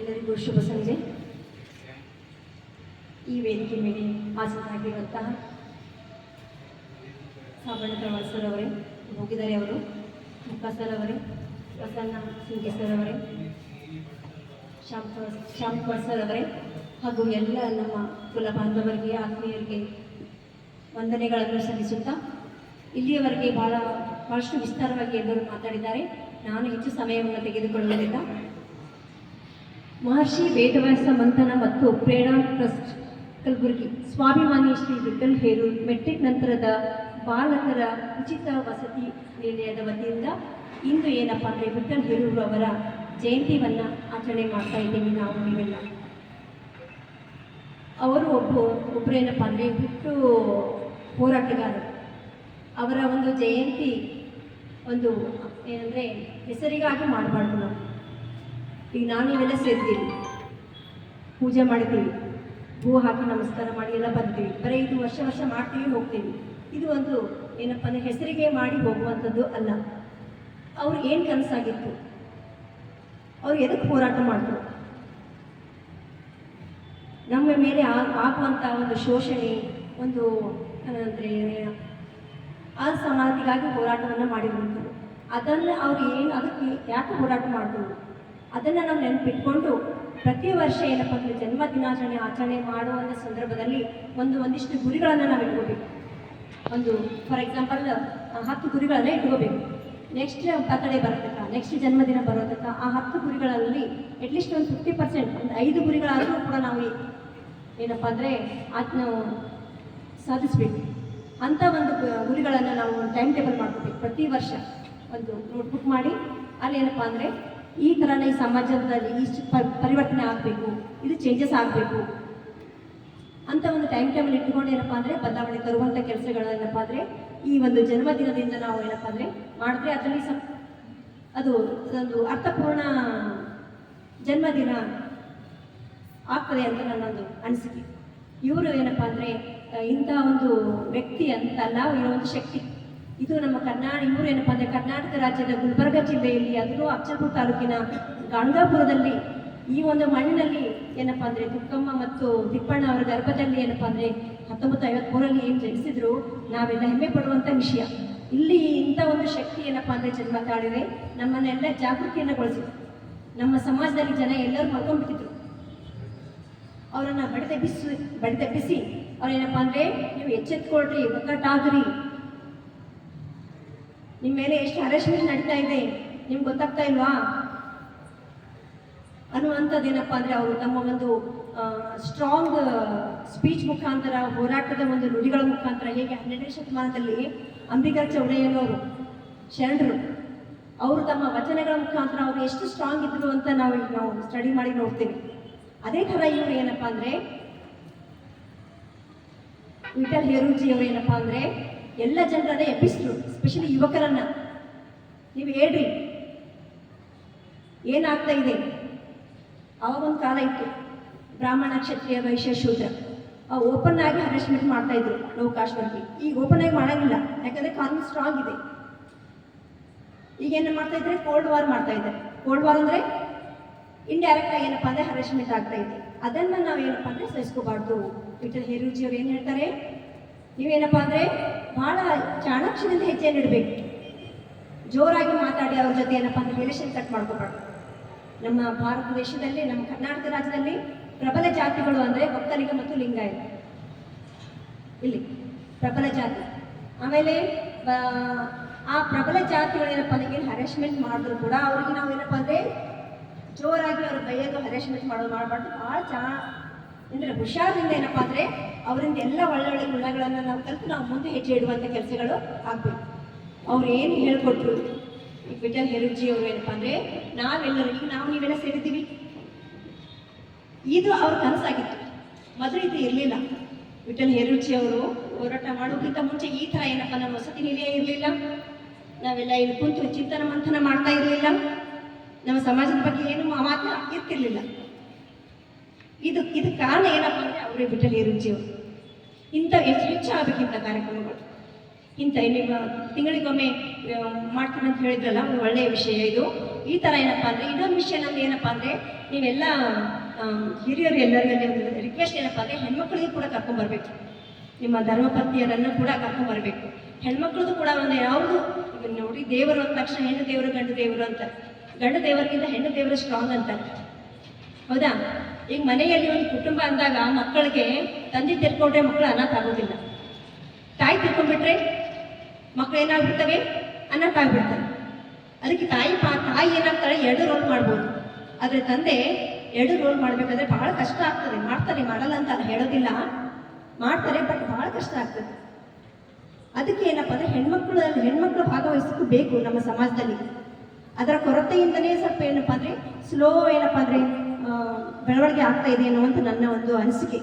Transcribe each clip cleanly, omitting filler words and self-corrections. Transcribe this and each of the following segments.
ಎಲ್ಲರಿಗೂ ಶುಭ ಸಂಜೆ. ಈ ವೇದಿಕೆ ಮೇಲೆ ಆಸನಾಗಿರುವಂತಹ ಸಾಬಣ್ಣ ಸರ್ ಅವರೇ, ಭೋಗಿದರೆ ಅವರು, ಮುಖ ಸರ್ ಅವರೇ, ಪ್ರಸನ್ನ ಸಿಂಗಿ ಸರ್ ಅವರೇ, ಶ್ಯಾಮ್ ಕುಮಾರ್ ಸರ್ ಅವರೇ ಹಾಗೂ ಎಲ್ಲ ನಮ್ಮ ಕುಲ ಬಾಂಧವರಿಗೆ, ಆತ್ಮೀಯರಿಗೆ ವಂದನೆಗಳನ್ನು ಸಲ್ಲಿಸುತ್ತಾ, ಇಲ್ಲಿಯವರೆಗೆ ಬಹಳಷ್ಟು ವಿಸ್ತಾರವಾಗಿ ಎಲ್ಲರೂ ಮಾತಾಡಿದ್ದಾರೆ. ನಾನು ಹೆಚ್ಚು ಸಮಯವನ್ನು ತೆಗೆದುಕೊಳ್ಳುವುದಿಲ್ಲ. ಮಹರ್ಷಿ ವೇದವ್ಯಾಸ ಮಂಥನ ಮತ್ತು ಪ್ರೇರಣಾ ಟ್ರಸ್ಟ್ ಕಲಬುರಗಿ, ಸ್ವಾಭಿಮಾನಿ ಶ್ರೀ ವಿಠಲ್ ಹೇರೂರ್ ಮೆಟ್ರಿಕ್ ನಂತರದ ಬಾಲಕರ ಉಚಿತ ವಸತಿ ನಿಲಯದ ವತಿಯಿಂದ ಇಂದು ಏನಪ್ಪ ಅಂದರೆ ವಿಠಲ್ ಹೇರೂರ್ ಅವರ ಜಯಂತಿಯನ್ನು ಆಚರಣೆ ಮಾಡ್ತಾ ಇದ್ದೀವಿ ನಾವು ನೀವೆಲ್ಲ. ಅವರು ಒಬ್ಬರೇನಪ್ಪ ಅಂದರೆ ಹುಟ್ಟು ಹೋರಾಟಗಾರರು. ಅವರ ಒಂದು ಜಯಂತಿ ಒಂದು ಏನಂದರೆ ಹೆಸರಿಗಾಗಿ ಮಾಡಬಾರ್ದು. ನಾವು ಈಗ ನಾನು ಇವೆಲ್ಲ ಸೇರ್ತೀವಿ, ಪೂಜೆ ಮಾಡಿದ್ದೀವಿ, ಹೂ ಹಾಕಿ ನಮಸ್ಕಾರ ಮಾಡಿ ಎಲ್ಲ ಬರ್ತೀವಿ. ಬರೀ ಇದು ವರ್ಷ ಮಾಡ್ತೀವಿ ಹೋಗ್ತೀವಿ. ಇದು ಒಂದು ಏನಪ್ಪ ಅಂದರೆ ಹೆಸರಿಗೆ ಮಾಡಿ ಹೋಗುವಂಥದ್ದು ಅಲ್ಲ. ಅವ್ರು ಏನು ಕನಸಾಗಿತ್ತು, ಅವ್ರು ಎದಕ್ಕೆ ಹೋರಾಟ ಮಾಡಿದ್ರು, ನಮ್ಮ ಮೇಲೆ ಆಗುವಂಥ ಒಂದು ಶೋಷಣೆ, ಒಂದು ಅಂದರೆ ಅಸಮಾನತೆಗಾಗಿ ಹೋರಾಟವನ್ನು ಮಾಡಿರುವಂಥದ್ದು. ಅದನ್ನು ಅವ್ರು ಅದಕ್ಕೆ ಯಾಕೆ ಹೋರಾಟ ಮಾಡಿದ್ರು ಅದನ್ನು ನಾವು ನೆನಪಿಟ್ಕೊಂಡು ಪ್ರತಿ ವರ್ಷ ಏನಪ್ಪ ಅಂದರೆ ಜನ್ಮ ದಿನಾಚರಣೆ ಆಚರಣೆ ಮಾಡುವಂಥ ಸಂದರ್ಭದಲ್ಲಿ ಒಂದಿಷ್ಟು ಗುರಿಗಳನ್ನು ನಾವು ಇಟ್ಕೋಬೇಕು. ಒಂದು ಫಾರ್ ಎಕ್ಸಾಂಪಲ್ 10 ಗುರಿಗಳನ್ನ ಇಟ್ಕೋಬೇಕು. ನೆಕ್ಸ್ಟ್ ಬರ್ತಡೇ ಬರತಕ್ಕ, ನೆಕ್ಸ್ಟ್ ಜನ್ಮದಿನ ಬರೋತಕ್ಕ ಆ 10 ಗುರಿಗಳಲ್ಲಿ ಅಟ್ಲೀಸ್ಟ್ ಒಂದು 50%, ಒಂದು 5 ಗುರಿಗಳಾದರೂ ಕೂಡ ನಾವು ಏನಪ್ಪ ಅಂದರೆ ಅದನ್ನ ಸಾಧಿಸಬೇಕು. ಅಂಥ ಒಂದು ಗುರಿಗಳನ್ನು ನಾವು ಟೈಮ್ ಟೇಬಲ್ ಮಾಡ್ಕೋಬೇಕು. ಪ್ರತಿ ವರ್ಷ ಒಂದು ನೋಟ್ಬುಕ್ ಮಾಡಿ ಅಲ್ಲಿ ಏನಪ್ಪ ಅಂದರೆ ಈ ಥರನೇ ಈ ಸಮಾಜದಲ್ಲಿ ಇಷ್ಟು ಪರಿವರ್ತನೆ ಆಗಬೇಕು, ಇದು ಚೇಂಜಸ್ ಆಗಬೇಕು ಅಂತ ಒಂದು ಟೈಮ್ ಟೇಬಲ್ ಇಟ್ಕೊಂಡು ಏನಪ್ಪ ಅಂದರೆ ಬದಲಾವಣೆ ತರುವಂಥ ಕೆಲಸಗಳೇನಪ್ಪ ಅಂದರೆ ಈ ಒಂದು ಜನ್ಮದಿನದಿಂದ ನಾವು ಏನಪ್ಪ ಅಂದರೆ ಮಾಡಿದ್ರೆ ಅದರಲ್ಲಿ ಅದು ಒಂದು ಅರ್ಥಪೂರ್ಣ ಜನ್ಮದಿನ ಆಗ್ತದೆ ಅಂತ ನನ್ನೊಂದು ಅನಿಸಿಕೆ. ಇವರು ಏನಪ್ಪ ಅಂದರೆ ಇಂಥ ಒಂದು ವ್ಯಕ್ತಿ ಅಂತಲ್ಲ, ಇರೋ ಒಂದು ಶಕ್ತಿ. ಇದು ನಮ್ಮ ಇವರು ಏನಪ್ಪ ಅಂದರೆ ಕರ್ನಾಟಕ ರಾಜ್ಯದ ಗುಲ್ಬರ್ಗ ಜಿಲ್ಲೆಯಲ್ಲಿ, ಅದನ್ನು ಅಫಜಲ್ಪುರ ತಾಲೂಕಿನ ಗಾಣಗಾಪುರದಲ್ಲಿ ಈ ಒಂದು ಮಣ್ಣಿನಲ್ಲಿ ಏನಪ್ಪ ಅಂದರೆ ತುಕ್ಕಮ್ಮ ಮತ್ತು ತಿಪ್ಪಣ್ಣ ಅವರ ಗರ್ಭದಲ್ಲಿ ಏನಪ್ಪ ಅಂದರೆ 1953ರಲ್ಲಿ ಏನು ಜನಿಸಿದ್ರು, ನಾವೆಲ್ಲ ಹೆಮ್ಮೆ ಪಡುವಂಥ ವಿಷಯ. ಇಲ್ಲಿ ಇಂಥ ಒಂದು ಶಕ್ತಿ ಏನಪ್ಪ ಅಂದರೆ ಜನ್ಮ ತಾಳಿದೆ, ನಮ್ಮನ್ನೆಲ್ಲ ಜಾಗೃತಿಯನ್ನು ಗೊಳಿಸಿದ್ರು. ನಮ್ಮ ಸಮಾಜದಲ್ಲಿ ಜನ ಎಲ್ಲರೂ ಮಲ್ಕೊಂಡ್ಬಿಟ್ಟಿದ್ರು. ಅವರನ್ನು ಬಡಿದೆಬ್ಬಿಸಿ ಅವ್ರೇನಪ್ಪ ಅಂದರೆ ನೀವು ಎಚ್ಚೆತ್ಕೊಳ್ರಿ, ಒಗ್ಗಟ್ಟಾಗ್ರಿ, ನಿಮ್ಮ ಮೇಲೆ ಎಷ್ಟು ಹರಾಸ್ಮೆಂಟ್ ನಡೀತಾ ಇದೆ ನಿಮ್ಗೆ ಗೊತ್ತಾಗ್ತಾ ಇಲ್ವಾ ಅನ್ನುವಂಥದ್ದು ಏನಪ್ಪ ಅಂದರೆ ಅವರು ತಮ್ಮ ಒಂದು ಸ್ಟ್ರಾಂಗ್ ಸ್ಪೀಚ್ ಮುಖಾಂತರ, ಹೋರಾಟದ ಒಂದು ನುಡಿಗಳ ಮುಖಾಂತರ, ಹೇಗೆ 12ನೇ ಶತಮಾನದಲ್ಲಿ ಅಂಬಿಗರ ಚೌಡಯ್ಯನವರು ಶರಣರು ಅವರು ತಮ್ಮ ವಚನಗಳ ಮುಖಾಂತರ ಅವರು ಎಷ್ಟು ಸ್ಟ್ರಾಂಗ್ ಇದ್ರು ಅಂತ ನಾವು ಸ್ಟಡಿ ಮಾಡಿ ನೋಡ್ತೀವಿ. ಅದೇ ಥರ ಇವರು ಏನಪ್ಪ ಅಂದರೆ ವಿಠಲ್ ಹೇರೂರ್ಜಿ ಅವರು ಏನಪ್ಪ ಅಂದರೆ ಎಲ್ಲ ಜನರನ್ನೇ ಎಬ್ಬಿಸಿದ್ರು, ಸ್ಪೆಷಲಿ ಯುವಕರನ್ನು. ನೀವು ಹೇಳ್ರಿ ಏನಾಗ್ತಾ ಇದೆ. ಅವಾಗೊಂದು ಕಾಲ ಇತ್ತು, ಬ್ರಾಹ್ಮಣ, ಕ್ಷತ್ರಿಯ, ವೈಶ್ಯ, ಶೂದ್ರ ಓಪನ್ ಆಗಿ ಹರಾಸ್ಮೆಂಟ್ ಮಾಡ್ತಾ ಇದ್ರು ಲೋ ಕಾಸ್ಟ್ ವರ್ಗೆ. ಈಗ ಓಪನ್ ಆಗಿ ಮಾಡೋಂಗಿಲ್ಲ, ಯಾಕಂದರೆ ಕಾನೂನು ಸ್ಟ್ರಾಂಗ್ ಇದೆ. ಈಗೇನು ಮಾಡ್ತಾ ಇದ್ರೆ ಕೋಲ್ಡ್ ವಾರ್ ಮಾಡ್ತಾ ಇದ್ದಾರೆ. ಕೋಲ್ಡ್ ವಾರ್ ಅಂದರೆ ಇಂಡೈರೆಕ್ಟ್ ಆಗಿ ಏನಪ್ಪ ಅಂದರೆ ಹರಾಸ್ಮೆಂಟ್ ಆಗ್ತಾ ಇದೆ. ಅದನ್ನು ನಾವು ಏನಪ್ಪ ಅಂದರೆ ಸಹಿಸ್ಕೋಬಾರ್ದು. ವಿಠಲ್ ಹೇರೂರ್ಜಿ ಅವ್ರು ಏನು ಹೇಳ್ತಾರೆ, ನೀವೇನಪ್ಪ ಅಂದರೆ ಭಾಳ ಚಾಣಾಕ್ಷದಿಂದ ಹೆಜ್ಜೆಯನ್ನು ಇಡಬೇಕು. ಜೋರಾಗಿ ಮಾತಾಡಿ ಅವ್ರ ಜೊತೆ ಏನಪ್ಪ ಅಂದರೆ ರಿಲೇಷನ್ ಕಟ್ ಮಾಡ್ಕೋಬಾರ್ದು. ನಮ್ಮ ಭಾರತ ದೇಶದಲ್ಲಿ, ನಮ್ಮ ಕರ್ನಾಟಕ ರಾಜ್ಯದಲ್ಲಿ ಪ್ರಬಲ ಜಾತಿಗಳು ಅಂದರೆ ಒಕ್ಕಲಿಗ ಮತ್ತು ಲಿಂಗಾಯತ. ಇಲ್ಲಿ ಪ್ರಬಲ ಜಾತಿ. ಆಮೇಲೆ ಆ ಪ್ರಬಲ ಜಾತಿಗಳು ಏನಪ್ಪ ಅಂದರೆ ಏನು ಹರಾಸ್ಮೆಂಟ್ ಮಾಡಿದ್ರು ಕೂಡ ಅವ್ರಿಗೆ ನಾವು ಏನಪ್ಪ ಅಂದರೆ ಜೋರಾಗಿ ಅವ್ರ ಬೈಯೋದು, ಹರಾಸ್ಮೆಂಟ್ ಮಾಡಬಾರ್ದು. ಭಾಳ ಅಂದರೆ ಹುಷಾರಿಂದ ಏನಪ್ಪ ಅಂದರೆ ಅವರಿಂದ ಎಲ್ಲ ಒಳ್ಳೊಳ್ಳೆ ಗುಣಗಳನ್ನು ನಾವು ಕಲಿತು ನಾವು ಮುಂದೆ ಹೆಜ್ಜೆ ಇಡುವಂಥ ಕೆಲಸಗಳು ಆಗಬೇಕು. ಅವ್ರು ಏನು ಹೇಳ್ಕೊಟ್ರು ಈ ವಿಠಲ್ ಹೇರೂರ್ಜಿ ಅವರು ಏನಪ್ಪ ಅಂದರೆ ನಾವೆಲ್ಲರೂ ಈಗ ನೀವೆಲ್ಲ ಸೇರಿದ್ದೀವಿ, ಇದು ಅವ್ರ ಕನಸಾಗಿತ್ತು. ಮೊದಲು ಇದು ಇರಲಿಲ್ಲ. ವಿಠಲ್ ಹೇರೂರ್ಜಿ ಅವರು ಹೋರಾಟ ಮಾಡೋಕ್ಕಿಂತ ಮುಂಚೆ ಈ ಥರ ಏನಪ್ಪ ನಮ್ಮ ವಸತಿ ನಿಲಯ ಇರಲಿಲ್ಲ. ನಾವೆಲ್ಲ ಇಲ್ಲಿ ಕುಂತು ಚಿಂತನ ಮಂಥನ ಮಾಡ್ತಾ ಇರಲಿಲ್ಲ. ನಮ್ಮ ಸಮಾಜದ ಬಗ್ಗೆ ಏನು ಮಾತು ಇರ್ತಿರ್ಲಿಲ್ಲ. ಇದು ಕಾರಣ ಏನಪ್ಪ ಅಂದರೆ ಅವರೇ ವಿಠಲ್ ಹೇರೂರ್ಜಿ ಅವರು. ಇಂಥ ಹೆಚ್ಚು ಆಗಬೇಕಿಂಥ ಕಾರ್ಯಕ್ರಮಗಳು. ಇಂಥ ನೀವು ತಿಂಗಳಿಗೊಮ್ಮೆ ಮಾಡ್ತೀನಿ ಅಂತ ಹೇಳಿದ್ರಲ್ಲ, ಒಂದು ಒಳ್ಳೆಯ ವಿಷಯ ಇದು. ಈ ಥರ ಏನಪ್ಪ ಅಂದರೆ ಇನ್ನೊಂದು ವಿಷಯ ನಮ್ದು ಏನಪ್ಪ ಅಂದರೆ ನೀವೆಲ್ಲ ಹಿರಿಯರು ಎಲ್ಲರಿಗೂ ಒಂದು ರಿಕ್ವೆಸ್ಟ್ ಏನಪ್ಪ ಅಂದರೆ ಹೆಣ್ಮಕ್ಳಿಗೆ ಕೂಡ ಕರ್ಕೊಂಡ್ಬರ್ಬೇಕು, ನಿಮ್ಮ ಧರ್ಮಪತ್ನಿಯರನ್ನು ಕೂಡ ಕರ್ಕೊಂಡ್ಬರ್ಬೇಕು. ಹೆಣ್ಮಕ್ಳದ್ದು ಕೂಡ ಒಂದು ಯಾವುದು ನೋಡಿ, ದೇವರು ಅಂದ ತಕ್ಷಣ ಹೆಣ್ಣು ದೇವರು ಗಂಡು ದೇವರು ಅಂತ, ಗಂಡು ದೇವರಿಗಿಂತ ಹೆಣ್ಣು ದೇವರು ಸ್ಟ್ರಾಂಗ್ ಅಂತಾರೆ, ಹೌದಾ? ಈಗ ಮನೆಯಲ್ಲಿ ಒಂದು ಕುಟುಂಬ ಅಂದಾಗ ಮಕ್ಕಳಿಗೆ ತಂದೆ ತಿರ್ಕೊಂಡ್ರೆ ಮಕ್ಕಳು ಅನಾಥ ಆಗೋದಿಲ್ಲ, ತಾಯಿ ತಿರ್ಕೊಂಡ್ಬಿಟ್ರೆ ಮಕ್ಕಳು ಏನಾಗ್ಬಿಡ್ತವೆ, ಅನಾಥ ಆಗ್ಬಿಡ್ತಾರೆ. ಅದಕ್ಕೆ ತಾಯಿ ಏನಾಗ್ತಾರೆ, ಎರಡು ರೋಲ್ ಮಾಡ್ಬೋದು. ಆದರೆ ತಂದೆ ಎರಡು ರೋಲ್ ಮಾಡಬೇಕಾದ್ರೆ ಬಹಳ ಕಷ್ಟ ಆಗ್ತದೆ. ಮಾಡ್ತಾರೆ, ಮಾಡಲ್ಲ ಅಂತ ಹೇಳೋದಿಲ್ಲ, ಮಾಡ್ತಾರೆ, ಬಟ್ ಬಹಳ ಕಷ್ಟ ಆಗ್ತದೆ. ಅದಕ್ಕೆ ಏನಪ್ಪ ಅಂದರೆ ಹೆಣ್ಮಕ್ಳು ಭಾಗವಹಿಸೋಕ್ಕೂ ಬೇಕು ನಮ್ಮ ಸಮಾಜದಲ್ಲಿ. ಅದರ ಕೊರತೆಯಿಂದನೇ ಸ್ವಲ್ಪ ಏನಪ್ಪ ಅಂದರೆ ಸ್ಲೋ ಏನಪ್ಪ ಅಂದರೆ ಬೆಳವಣಿಗೆ ಆಗ್ತಾ ಇದೆ ಅನ್ನುವಂಥ ನನ್ನ ಒಂದು ಅನಿಸಿಕೆ.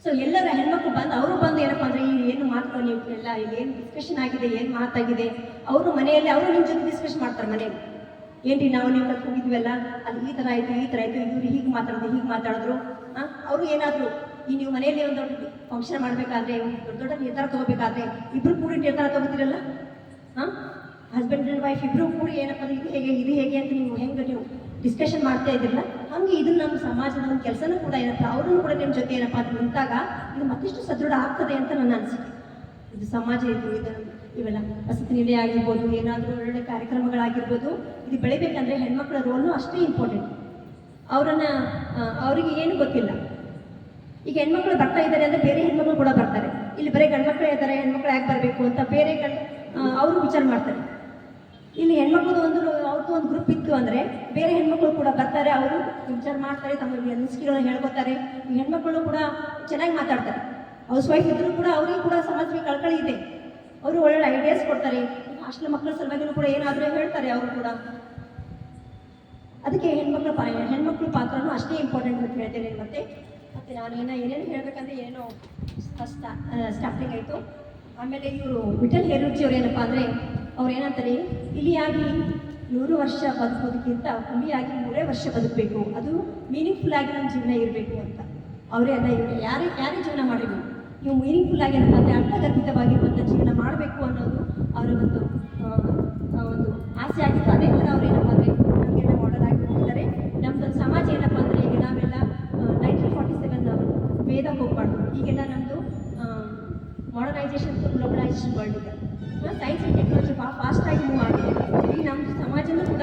ಸೊ ಎಲ್ಲರ ಹೆಣ್ಮಕ್ಳು ಅವರು ಬಂದು ಏನಪ್ಪ ಅಂದರೆ ಏನು ಮಾತು ನೀವು ಎಲ್ಲ ಏನು ಡಿಸ್ಕಷನ್ ಆಗಿದೆ, ಏನು ಮಾತಾಗಿದೆ, ಅವರು ಮನೆಯಲ್ಲಿ ಅವರು ನಿಮ್ಮ ಜೊತೆ ಡಿಸ್ಕಷನ್ ಮಾಡ್ತಾರೆ ಮನೆಯಲ್ಲಿ. ಏನ್ರಿ ನಾವು ನೀವು ಹೋಗಿದ್ವಲ್ಲ, ಅಲ್ಲಿ ಈ ಥರ ಆಯಿತು, ಈ ಥರ ಆಯಿತು, ಇವರು ಹೀಗೆ ಮಾತಾಡಿದ್ರು ಅವರು ಏನಾದರೂ ನೀವು ಮನೆಯಲ್ಲಿ ಒಂದು ದೊಡ್ಡ ಫಂಕ್ಷನ್ ಮಾಡಬೇಕಾದ್ರೆ, ದೊಡ್ಡ ನಿರ್ಧಾರ ತೊಗೋಬೇಕಾದ್ರೆ ಇಬ್ಬರು ಕೂಡಿ ನಿರ್ಧಾರ ತೊಗೋತೀರಲ್ಲ, ಹಸ್ಬೆಂಡ್ ಆ್ಯಂಡ್ ವೈಫ್ ಇಬ್ಬರು ಕೂಡಿ ಏನಪ್ಪ ಅಂದರೆ ಇದು ಹೇಗೆ ಅಂತ ನೀವು ಡಿಸ್ಕಷನ್ ಮಾಡ್ತಾ ಇದ್ದಿರಲ್ಲ, ಹಾಗೆ ಇದು ನಮ್ಮ ಸಮಾಜದ ಒಂದು ಕೆಲಸನೂ ಕೂಡ ಏನಪ್ಪ, ಅವ್ರನ್ನೂ ಕೂಡ ನಿಮ್ಮ ಜೊತೆ ಏನಪ್ಪ ಅಂತ ನಿಂತಾಗ ಇದು ಮತ್ತಿಷ್ಟು ಸದೃಢ ಆಗ್ತದೆ ಅಂತ ನನ್ನ ಅನಿಸಿಕೆ. ಇದು ಸಮಾಜ ಇವೆಲ್ಲ ವಸತಿ ನಿಲಯ ಆಗಿರ್ಬೋದು, ಏನಾದರೂ ಒಳ್ಳೆ ಕಾರ್ಯಕ್ರಮಗಳಾಗಿರ್ಬೋದು, ಇದು ಬೆಳಿಬೇಕಂದ್ರೆ ಹೆಣ್ಮಕ್ಳ ರೋಲು ಅಷ್ಟೇ ಇಂಪಾರ್ಟೆಂಟ್. ಅವರಿಗೆ ಏನು ಗೊತ್ತಿಲ್ಲ. ಈಗ ಹೆಣ್ಮಕ್ಳು ಬರ್ತಾ ಇದ್ದಾರೆ ಅಂದರೆ ಬೇರೆ ಹೆಣ್ಮಕ್ಳು ಕೂಡ ಬರ್ತಾರೆ. ಇಲ್ಲಿ ಬರೀ ಗಂಡ್ಮಕ್ಳೇ ಇದ್ದಾರೆ, ಹೆಣ್ಮಕ್ಳು ಯಾಕೆ ಬರಬೇಕು ಅಂತ ಬೇರೆ ಅವರು ವಿಚಾರ ಮಾಡ್ತಾರೆ. ಇಲ್ಲಿ ಹೆಣ್ಮಕ್ಳದ್ದು ಅವ್ರದ್ದು ಒಂದು ಗ್ರೂಪ್ ಇತ್ತು ಅಂದರೆ ಬೇರೆ ಹೆಣ್ಮಕ್ಳು ಕೂಡ ಬರ್ತಾರೆ, ಅವರು ವಿಚಾರ ಮಾಡ್ತಾರೆ, ತಮ್ಮ ಅನಿಸಿಕೆಗಳನ್ನ ಹೇಳ್ಕೊತಾರೆ. ಈ ಹೆಣ್ಮಕ್ಳು ಕೂಡ ಚೆನ್ನಾಗಿ ಮಾತಾಡ್ತಾರೆ. ಹೌಸ್ ವೈಫ್ ಇದ್ರೂ ಕೂಡ ಅವ್ರಿಗೆ ಕೂಡ ಸಮಾಜಕ್ಕೆ ಕಳ್ಕಳಿ ಇದೆ, ಅವರು ಒಳ್ಳೊಳ್ಳೆ ಐಡಿಯಾಸ್ ಕೊಡ್ತಾರೆ. ಹಾಸ್ಟೆಲ್ ಮಕ್ಕಳ ಸಲುವಾಗಿನೂ ಕೂಡ ಏನಾದರೂ ಹೇಳ್ತಾರೆ ಅವರು ಕೂಡ. ಅದಕ್ಕೆ ಹೆಣ್ಮಕ್ಳು ಪಾತ್ರನೂ ಅಷ್ಟೇ ಇಂಪಾರ್ಟೆಂಟ್ ಅಂತ ಹೇಳ್ತೇನೆ. ಮತ್ತೆ ನಾನು ಏನೇನು ಹೇಳಬೇಕಂದ್ರೆ ಏನೋ ಫಸ್ಟ್ ಸ್ಟಾರ್ಟಿಂಗ್ ಆಯಿತು. ಆಮೇಲೆ ಇವರು ವಿಠಲ್ ಹೆರೂರ್ಜಿ ಅವ್ರು ಏನಪ್ಪ ಅಂದರೆ ಅವ್ರು ಏನಂತಾರೆ, ಇಲಿಯಾಗಿ 100 ವರ್ಷ ಬದುಕೋದಕ್ಕಿಂತ ಹುಲಿಯಾಗಿ 3 ವರ್ಷ ಬದುಕಬೇಕು, ಅದು ಮೀನಿಂಗ್ಫುಲ್ ಆಗಿ ನಮ್ಮ ಜೀವನ ಇರಬೇಕು ಅಂತ. ಅವರೇ ಅಲ್ಲ, ಇವರು ಯಾರೇ ಜೀವನ ಮಾಡಿದ್ರು ನೀವು ಮೀನಿಂಗ್ಫುಲ್ ಆಗಿ ಏನಪ್ಪ ಅಂದರೆ ಅರ್ಥಗರ್ಭಿತವಾಗಿರುವಂಥ ಜೀವನ ಮಾಡಬೇಕು ಅನ್ನೋದು ಅವರ ಒಂದು ಆಸೆ ಆಗಿತ್ತು. ಅದೇ ಥರ ಅವ್ರು ಏನಪ್ಪ ಅಂದರೆ ನಮಗೆಲ್ಲ ಮಾಡಲ್ ಆಗಿ ಹೋಗಿದ್ದಾರೆ. ನಮ್ಮದು ಸಮಾಜ ಏನಪ್ಪ ಅಂದರೆ ಈಗ ನಾವೆಲ್ಲ 1947 ವೇದಕ್ಕೆ ಹೋಗ್ಬಾರ್ದು. ಈಗೆಲ್ಲ ನಮ್ಮದು ಮಾಡರ್ನೈಸೇಷನ್ ಗ್ಲೋಬಲೈಸೇಷನ್ ವರ್ಲ್ಡ್ ಇದೆ. ಸೈನ್ಸ್ ಆ್ಯಂಡ್ ಟೆಕ್ನಾಲಜಿ ಫಾಸ್ಟಾಗಿ ಮೂವ್ ಆಗಿದೆ. ಈಗ ನಮ್ಮ ಸಮಾಜನೂ ಕೂಡ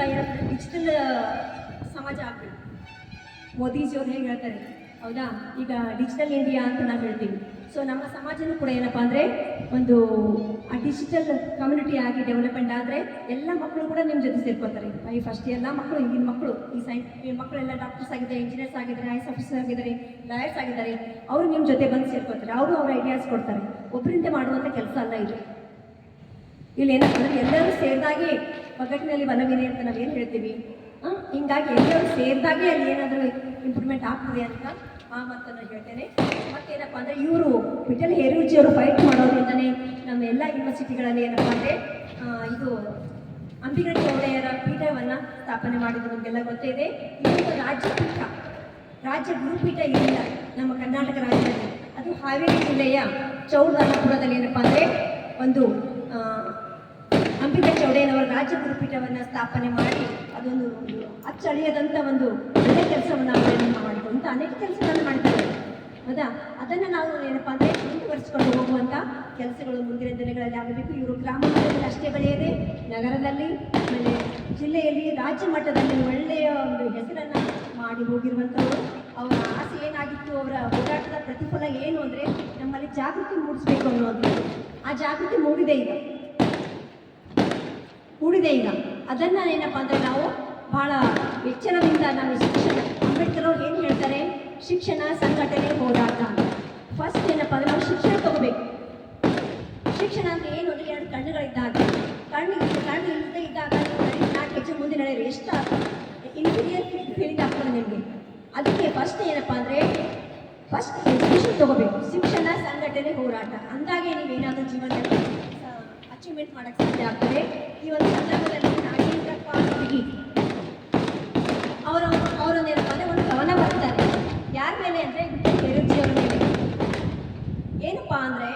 ಡಿಜಿಟಲ್ ಸಮಾಜ ಆಗಬೇಕು. ಮೋದಿಜಿಯವ್ರು ಹೇಗೆ ಹೇಳ್ತಾರೆ, ಹೌದಾ? ಈಗ ಡಿಜಿಟಲ್ ಇಂಡಿಯಾ ಅಂತ ನಾವು ಹೇಳ್ತೀವಿ. ಸೊ ನಮ್ಮ ಸಮಾಜನೂ ಕೂಡ ಏನಪ್ಪ ಅಂದರೆ ಒಂದು ಆ ಡಿಜಿಟಲ್ ಕಮ್ಯುನಿಟಿ ಆಗಿ ಡೆವಲಪ್ಮೆಂಟ್ ಆದರೆ ಎಲ್ಲ ಮಕ್ಕಳು ಕೂಡ ನಿಮ್ಮ ಜೊತೆ ಸೇರ್ಕೋತಾರೆ. ಈ ಫಸ್ಟ್ ಎಲ್ಲ ಮಕ್ಕಳು, ಈಗಿನ ಮಕ್ಕಳು, ಈ ಮಕ್ಕಳೆಲ್ಲ ಡಾಕ್ಟರ್ಸ್ ಆಗಿದ್ದಾರೆ, ಇಂಜಿನಿಯರ್ಸ್ ಆಗಿದ್ದಾರೆ, ಐಸ್ ಆಫೀಸರ್ ಆಗಿದ್ದಾರೆ, ಲಾಯರ್ಸ್ ಆಗಿದ್ದಾರೆ. ಅವರು ನಿಮ್ಮ ಜೊತೆ ಬಂದು ಸೇರ್ಕೋತಾರೆ, ಅವರು ಅವ್ರ ಐಡಿಯಾಸ್ ಕೊಡ್ತಾರೆ. ಒಬ್ಬರಿಂದ ಮಾಡುವಂಥ ಕೆಲಸ ಅಲ್ಲ ಇದು. ಇಲ್ಲಿ ಏನಪ್ಪ ಅಂದರೆ ಎಲ್ಲರೂ ಸೇರಿದಾಗೆ ಒಗ್ಗಟ್ಟಿನಲ್ಲಿ ಬಲವಿದೆ ಅಂತ ನಾವೇನು ಹೇಳ್ತೀವಿ. ಹಿಂಗಾಗಿ ಎಲ್ಲರೂ ಸೇರಿದಾಗೆ ಅಲ್ಲಿ ಏನಾದರೂ ಇಂಪ್ರೂವ್ಮೆಂಟ್ ಆಗ್ತದೆ ಅಂತ ಆ ಮಾತನ್ನು ಹೇಳ್ತೇನೆ. ಮತ್ತೇನಪ್ಪ ಅಂದರೆ ಇವರು ವಿಠಲ್ ಹೆರೂರ್ಜಿ ಅವರು ಫೈಟ್ ಮಾಡೋದ್ರಿಂದನೇ ನಮ್ಮ ಎಲ್ಲ ಯೂನಿವರ್ಸಿಟಿಗಳಲ್ಲಿ ಏನಪ್ಪ ಅಂದರೆ ಇದು ಅಂಬಿಗರ ಚೌಡೆಯರ ಪೀಠವನ್ನು ಸ್ಥಾಪನೆ ಮಾಡಿದ್ದು ನಮಗೆಲ್ಲ ಗೊತ್ತಿದೆ. ಇದೊಂದು ರಾಜ್ಯ ಗುರುಪೀಠ ಇರಲಿಲ್ಲ ನಮ್ಮ ಕರ್ನಾಟಕ ರಾಜ್ಯದಲ್ಲಿ. ಅದು ಹಾವೇರಿ ಜಿಲ್ಲೆಯ ಚೌಡಾಲಪುರದಲ್ಲಿ ಏನಪ್ಪ ಅಂದರೆ ಒಂದು ಅಂಬಿಗರ ಚೌಡಯ್ಯನವರ ರಾಜ್ಯ ಗುರುಪೀಠವನ್ನು ಸ್ಥಾಪನೆ ಮಾಡಿ ಅದೊಂದು ಅಚ್ಚಳಿಯದಂಥ ಒಂದು ಒಳ್ಳೆಯ ಕೆಲಸವನ್ನು ಅವರನ್ನು ಮಾಡಿದ್ರು ಅಂತ ಅನೇಕ ಕೆಲಸಗಳನ್ನು ಮಾಡಿದ್ದಾರೆ, ಹೌದಾ? ಅದನ್ನು ನಾವು ಏನಪ್ಪ ಅಂದರೆ ಮುಂದುವರಿಸಿಕೊಂಡು ಹೋಗುವಂಥ ಕೆಲಸಗಳು ಮುಂದಿನ ದಿನಗಳಲ್ಲಿ ಆಗಬೇಕು. ಇವರು ಗ್ರಾಮ ಮಟ್ಟದಲ್ಲಿ ಅಷ್ಟೇ ಬೆಳೆಯದೆ ನಗರದಲ್ಲಿ, ಆಮೇಲೆ ಜಿಲ್ಲೆಯಲ್ಲಿ, ರಾಜ್ಯ ಮಟ್ಟದಲ್ಲಿ ಒಳ್ಳೆಯ ಒಂದು ಹೆಸರನ್ನು ಮಾಡಿ ಹೋಗಿರುವಂಥವರು. ಅವರ ಆಸೆ ಏನಾಗಿತ್ತು, ಅವರ ಹೋರಾಟದ ಪ್ರತಿಫಲ ಏನು ಅಂದರೆ ನಮ್ಮಲ್ಲಿ ಜಾಗೃತಿ ಮೂಡಿಸಬೇಕು ಅನ್ನೋದು. ಆ ಜಾಗೃತಿ ಮೂಡಿದೆ ಈಗ. ಅದನ್ನು ಏನಪ್ಪ ಅಂದರೆ ನಾವು ಭಾಳ ಎಚ್ಚರದಿಂದ ನಾವು ಶಿಕ್ಷಣ, ಅಂಬೇಡ್ಕರ್ ಅವ್ರು ಏನು ಹೇಳ್ತಾರೆ, ಶಿಕ್ಷಣ, ಸಂಘಟನೆ, ಹೋರಾಟ. ಫಸ್ಟ್ ಏನಪ್ಪ ಅಂದರೆ ನಾವು ಶಿಕ್ಷಣ ತಗೋಬೇಕು. ಶಿಕ್ಷಣ ಅಂತ ಏನು ಅಂದರೆ 2 ಕಣ್ಣುಗಳಿದ್ದಾಗ, ಕಣ್ಣು ಇಲ್ಲದೆ ಇದ್ದಾಗ ನೀವು 4 ಹೆಜ್ಜೆ ಮುಂದೆ ನಡೆಯಿರಿ, ಎಷ್ಟು ಇನ್ಫೀರಿಯರ್ ಫೀಲಿಂಗ್ ಆಗ್ತದೆ ನಿಮಗೆ. ಅದಕ್ಕೆ ಫಸ್ಟ್ ಏನಪ್ಪ ಅಂದರೆ ಫಸ್ಟ್ ಎಜುಕೇಷನ್ ತಗೋಬೇಕು. ಶಿಕ್ಷಣ, ಸಂಘಟನೆ, ಹೋರಾಟ ಅಂದಾಗೆ ನೀವೇನಾದರೂ ಜೀವನದಲ್ಲಿ ಅಚೀವ್ಮೆಂಟ್ ಮಾಡೋಕ್ಕೆ ಸಾಧ್ಯ ಆಗ್ತದೆ. ಈ ಒಂದು ಸಂದರ್ಭದಲ್ಲಿ ನಾಗೇಂದ್ರಪ್ಪ ಹುಡುಗಿ ಅವರೊಂದೇನಪ್ಪ ಅಂದರೆ ಒಂದು ಕವನ ಬರ್ತಾರೆ. ಯಾರ ಮೇಲೆ ಅಂದರೆ ವಿಠಲ್ ಹೆರೂರ್ಜಿ ಅವ್ರ ಮೇಲೆ. ಏನಪ್ಪ ಅಂದರೆ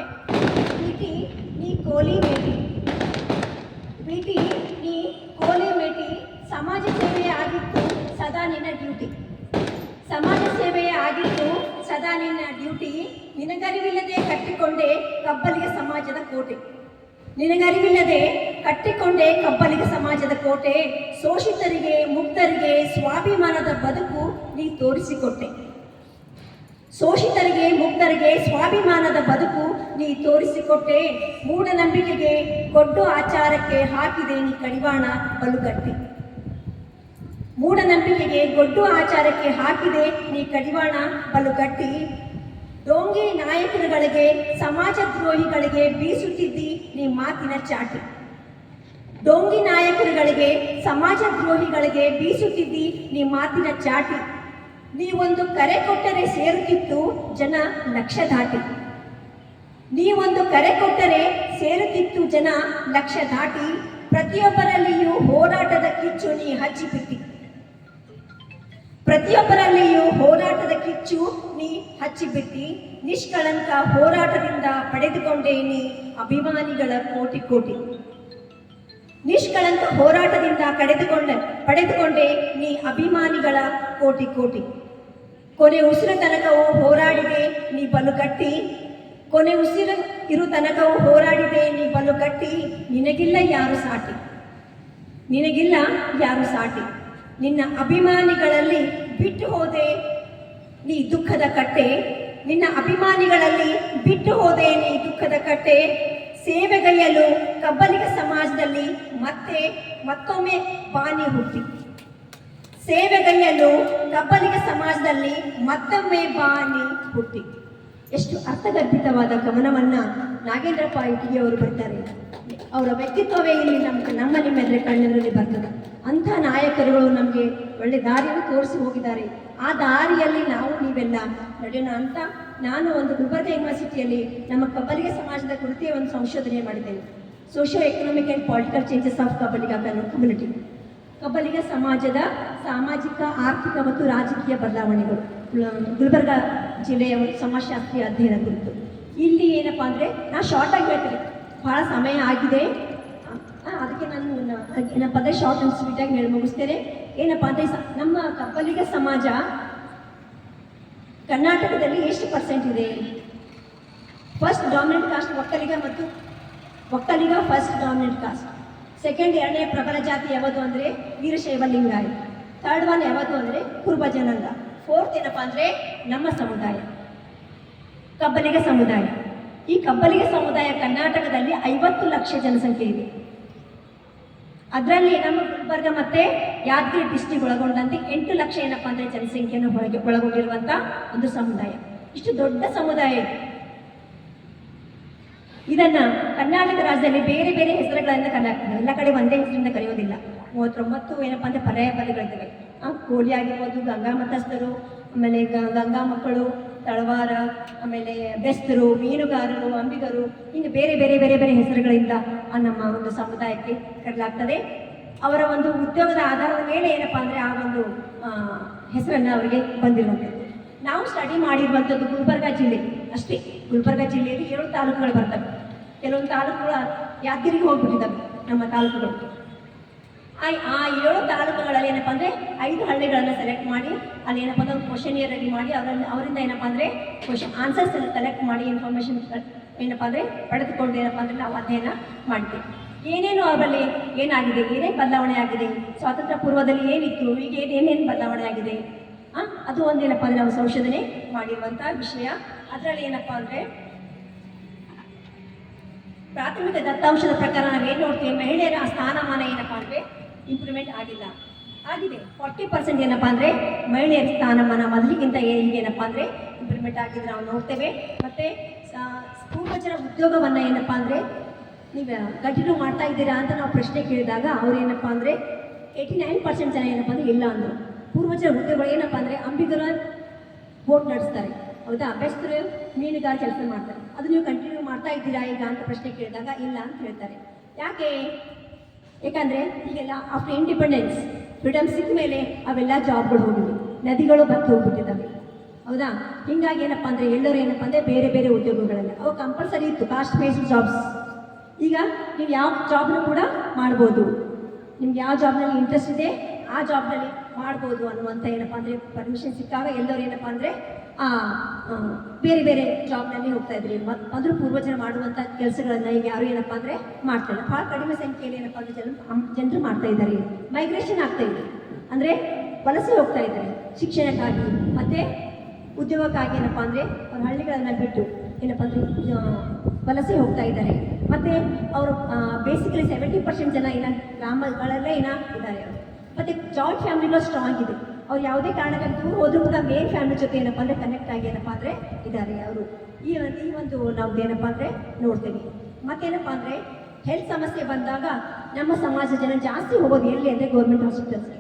बेटी नी कोली मेटी, बेटी नी कोली मेटी ಸಮಾಜ ಸೇವೆಯೇ ಆಗಿತ್ತು ಸದಾ ನಿನ್ನ ಡ್ಯೂಟಿ. ಸಮಾಜ ಸೇವೆಯೇ ಆಗಿತ್ತು ಸದಾ ನಿನ್ನ ಡ್ಯೂಟಿ. ನಿನಗರಿವಿಲ್ಲದೆ ಕಟ್ಟಿಕೊಂಡೆ ಕಬ್ಬಲಿಗ ಸಮಾಜದ ಕೋಟೆ. ನಿನಗರಿವಿಲ್ಲದೆ ಕಟ್ಟಿಕೊಂಡೆ ಕಬ್ಬಲಿಗ ಸಮಾಜದ ಕೋಟೆ. ಶೋಷಿತರಿಗೆ ಮುಕ್ತರಿಗೆ ಸ್ವಾಭಿಮಾನದ ಬದುಕು ನೀ ತೋರಿಸಿಕೊಟ್ಟೆ. ಶೋಷಿತರಿಗೆ ಮುಕ್ತರಿಗೆ ಸ್ವಾಭಿಮಾನದ ಬದುಕು ನೀ ತೋರಿಸಿಕೊಟ್ಟೆ. ಮೂಢನಂಬಿಕೆಗೆ ಗೊಡ್ಡು ಆಚಾರಕ್ಕೆ ಹಾಕಿದೆ ನೀ ಕಡಿವಾಣ ಬಲುಗಟ್ಟಿ. ಮೂಢನಂಬಿಕೆಗೆ ಗೊಡ್ಡು ಆಚಾರಕ್ಕೆ ಹಾಕಿದೆ ನೀ ಕಡಿವಾಣ ಬಲುಗಟ್ಟಿ. ಡೋಂಗಿ ನಾಯಕರುಗಳಿಗೆ ಸಮಾಜ ದ್ರೋಹಿಗಳಿಗೆ ಬೀಸುತ್ತಿದ್ದಿ ನೀ ಮಾತಿನ ಚಾಟಿ. ಡೋಂಗಿ ನಾಯಕರುಗಳಿಗೆ ಸಮಾಜ ದ್ರೋಹಿಗಳಿಗೆ ಬೀಸುತ್ತಿದ್ದಿ ನೀ ಮಾತಿನ ಚಾಟಿ. ನೀವೊಂದು ಕರೆ ಕೊಟ್ಟರೆ ಸೇರುತ್ತಿತ್ತು ಜನ ಲಕ್ಷ ದಾಟಿ. ನೀವೊಂದು ಕರೆ ಕೊಟ್ಟರೆ ಸೇರುತ್ತಿತ್ತು ಜನ ಲಕ್ಷ ದಾಟಿ. ಪ್ರತಿಯೊಬ್ಬರಲ್ಲಿಯೂ ಹೋರಾಟದ ಕಿಚ್ಚು ನೀ ಹಚ್ಚಿಬಿಟ್ಟಿ. ಪ್ರತಿಯೊಬ್ಬರಲ್ಲಿಯೂ ಹೋರಾಟದ ಕಿಚ್ಚು ನೀ ಹಚ್ಚಿಬಿಟ್ಟಿ. ನಿಷ್ಕಳಂಕ ಹೋರಾಟದಿಂದ ಪಡೆದುಕೊಂಡೇ ನೀ ಅಭಿಮಾನಿಗಳ ಕೋಟಿ ಕೋಟಿ. ನಿಷ್ಕಳಂಕ ಹೋರಾಟದಿಂದ ಪಡೆದುಕೊಂಡೆ ನೀ ಅಭಿಮಾನಿಗಳ ಕೋಟಿ ಕೋಟಿ. ಕೊನೆ ಉಸಿರ ತನಕವೂ ಹೋರಾಡಿದೆ ನೀ ಬಲುಗಟ್ಟಿ. ಕೊನೆ ಉಸಿರು ಇರು ತನಕವೂ ಹೋರಾಡಿದೆ ನೀ ಬಲುಗಟ್ಟಿ. ನಿನಗಿಲ್ಲ ಯಾರು ಸಾಟಿ. ನಿನಗಿಲ್ಲ ಯಾರು ಸಾಟಿ. ನಿನ್ನ ಅಭಿಮಾನಿಗಳಲ್ಲಿ ಬಿಟ್ಟು ಹೋದೆ ನೀ ದುಃಖದ ಕಟ್ಟೆ. ನಿನ್ನ ಅಭಿಮಾನಿಗಳಲ್ಲಿ ಬಿಟ್ಟು ಹೋದೆ ನೀ ದುಃಖದ ಕಟ್ಟೆ. ಸೇವೆಗೈಯಲು ಕಬ್ಬಲಿಗ ಸಮಾಜದಲ್ಲಿ ಮತ್ತೊಮ್ಮೆ ಬಾನಿ ಹುಟ್ಟಿ. ಸೇವೆಗೈಯಲು ಕಬ್ಬಲಿಗ ಸಮಾಜದಲ್ಲಿ ಮತ್ತೊಮ್ಮೆ ಬಾನಿ ಹುಟ್ಟಿ. ಎಷ್ಟು ಅರ್ಥಗರ್ಭಿತವಾದ ಗಮನವನ್ನ ನಾಗೇಂದ್ರ ಪಾಯಿಟಿಗೆ ಅವರು ಬರ್ತಾರೆ. ಅವರ ವ್ಯಕ್ತಿತ್ವವೇ ಇಲ್ಲಿ ನಮ್ಮ ನಿಮ್ಮೆದುರೆ ಕಣ್ಣೆದುರಲ್ಲಿ ಬರ್ತದೆ. ಅಂಥ ನಾಯಕರುಗಳು ನಮಗೆ ಒಳ್ಳೆ ದಾರಿಯನ್ನು ತೋರಿಸಿ ಹೋಗಿದ್ದಾರೆ. ಆ ದಾರಿಯಲ್ಲಿ ನಾವು ನೀವೆಲ್ಲ ನಡೆಯೋಣ ಅಂತ ನಾನು ಒಂದು ಗುಲ್ಬರ್ಗ ಯೂನಿವರ್ಸಿಟಿಯಲ್ಲಿ ನಮ್ಮ ಕಬ್ಬಲಿಗ ಸಮಾಜದ ಕುರಿತೇ ಒಂದು ಸಂಶೋಧನೆ ಮಾಡಿದ್ದೇನೆ. Socio economic and political changes of Kabbaliga community. Kabbaliga ಸಮಾಜದ ಸಾಮಾಜಿಕ ಆರ್ಥಿಕ ಮತ್ತು ರಾಜಕೀಯ ಬದಲಾವಣೆಗಳು ಗುಲ್ಬರ್ಗ ಜಿಲ್ಲೆಯ ಒಂದು ಸಮಾಜಶಾಸ್ತ್ರೀಯ ಅಧ್ಯಯನ ಕುರಿತು. ಇಲ್ಲಿ ಏನಪ್ಪ ಅಂದರೆ ನಾನು ಶಾರ್ಟಾಗಿ ಹೇಳ್ತೀನಿ, ಭಾಳ ಸಮಯ ಆಗಿದೆ, ಅದಕ್ಕೆ ನಾನು ಏನಪ್ಪ ಅಂದರೆ ಶಾರ್ಟ್ ಆ್ಯಂಡ್ ಸ್ವೀಟಾಗಿ ಹೇಳಿ ಮುಗಿಸ್ತೇನೆ. ಏನಪ್ಪ ಅಂದರೆ ನಮ್ಮ ಕಬ್ಬಲಿಗ ಸಮಾಜ ಕರ್ನಾಟಕದಲ್ಲಿ ಎಷ್ಟು ಪರ್ಸೆಂಟ್ ಇದೆ? ಫಸ್ಟ್ ಡಾಮಿನೆಂಟ್ ಕಾಸ್ಟ್ ಒಕ್ಕಲಿಗ ಮತ್ತು Vokkaliga first dominant cost. Second ಎರಡನೇ ಪ್ರಬಲ ಜಾತಿ ಯಾವುದು ಅಂದರೆ ವೀರಶೈವ ಲಿಂಗಾಯ. ಥರ್ಡ್ ಒನ್ ಯಾವುದು ಅಂದರೆ ಕುರುಬ ಜನಾಂಗ. ಫೋರ್ತ್ ಏನಪ್ಪ ಅಂದರೆ ನಮ್ಮ ಸಮುದಾಯ ಕಬ್ಬಲಿಗ ಸಮುದಾಯ. ಈ ಕಬ್ಬಲಿಗ ಸಮುದಾಯ ಕರ್ನಾಟಕದಲ್ಲಿ 50 ಲಕ್ಷ ಜನಸಂಖ್ಯೆ ಇದೆ. ಅದರಲ್ಲಿ ನಮ್ಮ ಗುಲ್ಬರ್ಗ ಮತ್ತು ಯಾದಗಿರಿ ಡಿಸ್ಟ್ರಿಕ್ಟ್ ಒಳಗೊಂಡಂತೆ 8 ಲಕ್ಷ ಏನಪ್ಪ ಅಂದರೆ ಜನಸಂಖ್ಯೆಯನ್ನು ಒಳಗೊಂಡಿರುವಂಥ ಒಂದು ಸಮುದಾಯ. ಇಷ್ಟು ದೊಡ್ಡ ಸಮುದಾಯ ಇದನ್ನು ಕರ್ನಾಟಕ ರಾಜ್ಯದಲ್ಲಿ ಬೇರೆ ಬೇರೆ ಹೆಸರುಗಳಿಂದ ಎಲ್ಲ ಕಡೆ ಒಂದೇ ಹೆಸರಿಂದ ಕರೆಯೋದಿಲ್ಲ. 39 ಏನಪ್ಪ ಅಂದರೆ ಪರ್ಯಾಯ ಪದಗಳಿದ್ದಾವೆ. ಕೋಲಿ ಆಗಿರ್ಬೋದು, ಗಂಗಾ ಮತಸ್ಥರು, ಆಮೇಲೆ ಗಂಗಾ ಮಕ್ಕಳು, ತಳವಾರ, ಆಮೇಲೆ ಬೆಸ್ತರು, ಮೀನುಗಾರರು, ಅಂಬಿಗರು, ಹೀಗೆ ಬೇರೆ ಬೇರೆ ಬೇರೆ ಬೇರೆ ಹೆಸರುಗಳಿಂದ ನಮ್ಮ ಒಂದು ಸಮುದಾಯಕ್ಕೆ ಕರೆಯಲಾಗ್ತದೆ. ಅವರ ಒಂದು ಉದ್ಯೋಗದ ಆಧಾರದ ಮೇಲೆ ಏನಪ್ಪ ಅಂದರೆ ಆ ಒಂದು ಹೆಸರನ್ನು ಅವರಿಗೆ ಬಂದಿರುವಂಥದ್ದು. ನಾವು ಸ್ಟಡಿ ಮಾಡಿರುವಂಥದ್ದು ಗುಲ್ಬರ್ಗ ಜಿಲ್ಲೆ ಅಷ್ಟೇ. ಗುಲ್ಬರ್ಗ ಜಿಲ್ಲೆಯಲ್ಲಿ 7 ತಾಲೂಕುಗಳು ಬರ್ತವೆ. ಕೆಲವೊಂದು ತಾಲೂಕುಗಳ ಯಾದಗಿರಿಗೆ ಹೋಗ್ಬಿಟ್ಟಿದ್ದಾವೆ ನಮ್ಮ ತಾಲೂಕುಗಳು. ಆ 7 ತಾಲೂಕುಗಳಲ್ಲಿ ಏನಪ್ಪ ಅಂದರೆ 5 ಹಳ್ಳಿಗಳನ್ನು ಸೆಲೆಕ್ಟ್ ಮಾಡಿ ಅಲ್ಲಿ ಏನಪ್ಪ ಅಂದರೆ ಒಂದು ಕ್ವಶನಿಯರ್ ರೆಡಿ ಮಾಡಿ ಅವರಿಂದ ಏನಪ್ಪ ಅಂದರೆ ಆನ್ಸರ್ಸ್ ಎಲ್ಲ ಕಲೆಕ್ಟ್ ಮಾಡಿ ಇನ್ಫಾರ್ಮೇಷನ್ ಏನಪ್ಪ ಅಂದರೆ ಪಡೆದುಕೊಂಡು ಏನಪ್ಪ ಅಂದರೆ ನಾವು ಅಧ್ಯಯನ ಮಾಡ್ತೇವೆ. ಏನೇನು ಅವರಲ್ಲಿ ಏನಾಗಿದೆ, ಏನೇನು ಬದಲಾವಣೆ ಆಗಿದೆ, ಸ್ವಾತಂತ್ರ್ಯ ಪೂರ್ವದಲ್ಲಿ ಏನಿತ್ತು, ಈಗ ಏನೇನು ಬದಲಾವಣೆ ಆಗಿದೆ, ಅದು ಒಂದೇನಪ್ಪ ಅಂದರೆ ನಾವು ಸಂಶೋಧನೆ ಮಾಡಿರುವಂಥ ವಿಷಯ. ಅದರಲ್ಲಿ ಏನಪ್ಪ ಅಂದರೆ ಪ್ರಾಥಮಿಕ ದತ್ತಾಂಶದ ಪ್ರಕಾರ ನಾವೇನು ನೋಡ್ತೀವಿ, ಮಹಿಳೆಯರ ಸ್ಥಾನಮಾನ ಏನಪ್ಪ ಅಂದರೆ ಇಂಪ್ರೂವ್ಮೆಂಟ್ ಆಗಿದೆ. 40% ಏನಪ್ಪ ಅಂದರೆ ಮಹಿಳೆಯರ ಸ್ಥಾನಮಾನ ಮೊದಲಿಗಿಂತ ಈಗೇನಪ್ಪ ಅಂದರೆ ಇಂಪ್ರೂವ್ಮೆಂಟ್ ಆಗಿದೆ ನಾವು ನೋಡ್ತೇವೆ. ಮತ್ತು ಪೂರ್ವಜರ ಉದ್ಯೋಗವನ್ನು ಏನಪ್ಪ ಅಂದರೆ ನೀವು ಕಂಟಿನ್ಯೂ ಮಾಡ್ತಾ ಇದ್ದೀರಾ ಅಂತ ನಾವು ಪ್ರಶ್ನೆ ಕೇಳಿದಾಗ ಅವ್ರು ಏನಪ್ಪ ಅಂದರೆ 89% ಜನ ಏನಪ್ಪ ಅಂದರೆ ಇಲ್ಲ ಅಂದರು. ಪೂರ್ವಜರ ಉದ್ಯೋಗಗಳು ಏನಪ್ಪ ಅಂದರೆ ಅಂಬಿಗರ ಬೋಟ್ ನಡೆಸ್ತಾರೆ, ಹೌದಾ, ಬೆಸ್ತರು ಮೀನುಗಾರ ಕೆಲಸ ಮಾಡ್ತಾರೆ. ಅದು ನೀವು ಕಂಟಿನ್ಯೂ ಮಾಡ್ತಾ ಇದ್ದೀರಾ ಈಗ ಅಂತ ಪ್ರಶ್ನೆ ಕೇಳಿದಾಗ ಇಲ್ಲ ಅಂತ ಹೇಳ್ತಾರೆ. ಯಾಕಂದರೆ ಈಗೆಲ್ಲ ಆಫ್ಟರ್ ಇಂಡಿಪೆಂಡೆನ್ಸ್ ಫ್ರೀಡಮ್ ಸಿಕ್ಕ ಮೇಲೆ ಅವೆಲ್ಲ ಜಾಬ್ಗಳು ಹೋಗಿವೆ, ನದಿಗಳು ಬತ್ತು ಹೋಗ್ಬಿಟ್ಟಿದ್ದಾವೆ, ಹೌದಾ. ಹೀಗಾಗಿ ಏನಪ್ಪ ಅಂದರೆ ಎಲ್ಲರೂ ಏನಪ್ಪ ಅಂದರೆ ಬೇರೆ ಬೇರೆ ಉದ್ಯೋಗಗಳಲ್ಲಿ ಅವು ಕಂಪಲ್ಸರಿ ಇತ್ತು, ಕಾಸ್ಟ್ ಬೇಸ್ಡ್ ಜಾಬ್ಸ್. ಈಗ ನೀವು ಯಾವ ಜಾಬ್ನು ಕೂಡ ಮಾಡ್ಬೋದು, ನಿಮ್ಗೆ ಯಾವ ಜಾಬ್ನಲ್ಲಿ ಇಂಟ್ರೆಸ್ಟ್ ಇದೆ ಆ ಜಾಬ್ನಲ್ಲಿ ಮಾಡ್ಬೋದು ಅನ್ನುವಂಥ ಏನಪ್ಪ ಅಂದರೆ ಪರ್ಮಿಷನ್ ಸಿಕ್ಕಾಗ ಎಲ್ಲರೂ ಏನಪ್ಪ ಅಂದರೆ ಬೇರೆ ಬೇರೆ ಜಾಬ್ನಲ್ಲಿ ಹೋಗ್ತಾ ಇದ್ರಿ. ಮೊದಲು ಪೂರ್ವಜರು ಮಾಡುವಂಥ ಕೆಲಸಗಳನ್ನ ಈಗ ಯಾರು ಏನಪ್ಪ ಅಂದರೆ ಮಾಡ್ತಾರೆ. ಭಾಳ ಕಡಿಮೆ ಸಂಖ್ಯೆಯಲ್ಲಿ ಏನಪ್ಪ ಅಂದರೆ ಜನರು ಮಾಡ್ತಾ ಇದ್ದಾರೆ. ಮೈಗ್ರೇಷನ್ ಆಗ್ತಾ ಇದೆ, ಅಂದರೆ ವಲಸೆ ಹೋಗ್ತಾ ಇದ್ದಾರೆ ಶಿಕ್ಷಣಕ್ಕಾಗಿ ಮತ್ತು ಉದ್ಯೋಗಕ್ಕಾಗಿ ಏನಪ್ಪ ಅಂದರೆ ಅವ್ರ ಹಳ್ಳಿಗಳನ್ನು ಬಿಟ್ಟು ಏನಪ್ಪ ಅಂದರೆ ವಲಸೆ ಹೋಗ್ತಾ ಇದ್ದಾರೆ. ಮತ್ತು ಅವರು ಬೇಸಿಕಲಿ 70% ಜನ ಗ್ರಾಮಗಳಲ್ಲೇ ಇದ್ದಾರೆ ಅವರು. ಮತ್ತು ಜಾಯಿಂಟ್ ಫ್ಯಾಮಿಲಿನೂ ಸ್ಟ್ರಾಂಗ್ ಇದೆ. ಅವ್ರು ಯಾವುದೇ ಕಾರಣಕ್ಕಾಗಿ ದೂರ ಹೋದರೂ ಕೂಡ ಮೇನ್ ಫ್ಯಾಮಿಲಿ ಜೊತೆ ಏನಪ್ಪ ಅಂದರೆ ಕನೆಕ್ಟ್ ಆಗಿ ಏನಪ್ಪ ಅಂದರೆ ಇದ್ದಾರೆ ಅವರು. ಈ ಒಂದು ನಾವು ಏನಪ್ಪ ಅಂದರೆ ನೋಡ್ತೀವಿ. ಮತ್ತೇನಪ್ಪ ಅಂದರೆ ಹೆಲ್ತ್ ಸಮಸ್ಯೆ ಬಂದಾಗ ನಮ್ಮ ಸಮಾಜ ಜನ ಜಾಸ್ತಿ ಹೋಗೋದು ಎಲ್ಲಿ ಅಂದರೆ ಗೌರ್ಮೆಂಟ್ ಹಾಸ್ಪಿಟಲ್ಸ್ಗೆ.